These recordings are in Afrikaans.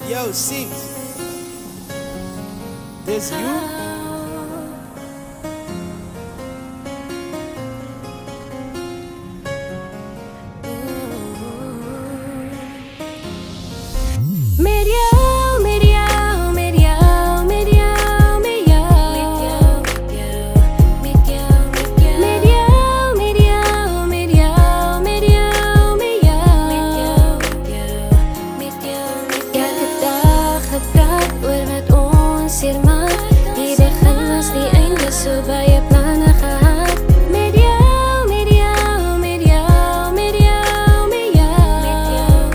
Yo, sing. This you. So baie planne gehad met jou, met jou, met jou, met jou, met jou,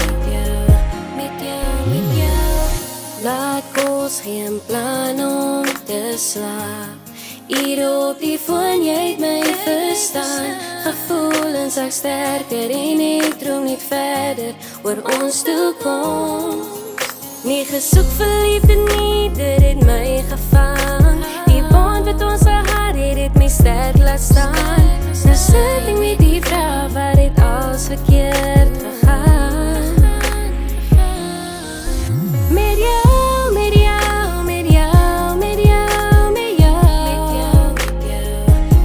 met jou, met jou. Laat ons geen plan om te slaap. Hier op die foon, jy het my verstaan. Gevoelens ek sterker en ek droom niet verder oor ons toekoms. Nie gesoek verliefde nie, dit het my gevang. Die band wat ons gehad het my sterk laat staan. Nou sit ek met die vrou waar het alles verkeerd gegaan. Met jou, met jou, met jou, met jou, met jou, met jou,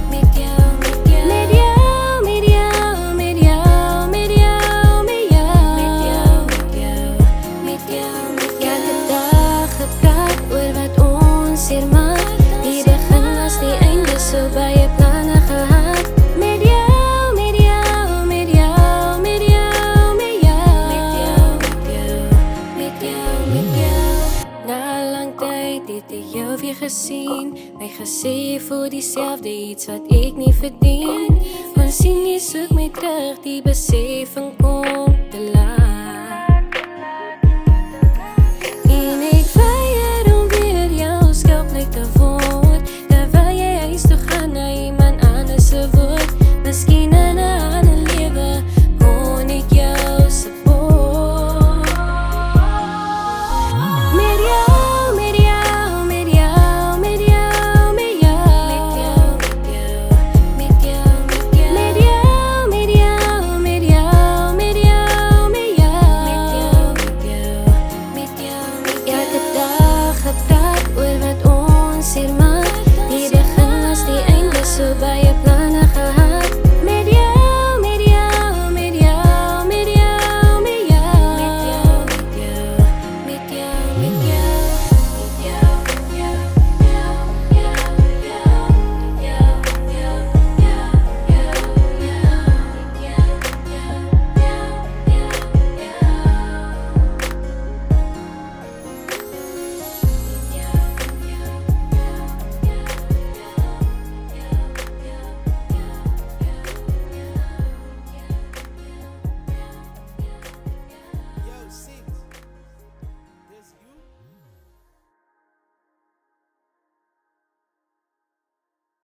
met jou, met jou, met jou, met jou, met jou, met jou, met jou, met jou. Elke dag gepraat oor wat ons hier maak. Die begin was die einde, so baie planne gehad. Met jou, met jou, met jou, met jou, met jou, met jou, met jou, met jou. Na lang tyd het ek jou weer gesien. My gesê jy voel dieselfde, iets wat ek nie verdien. Want sien jy soek my terug, die besefing kom te laat.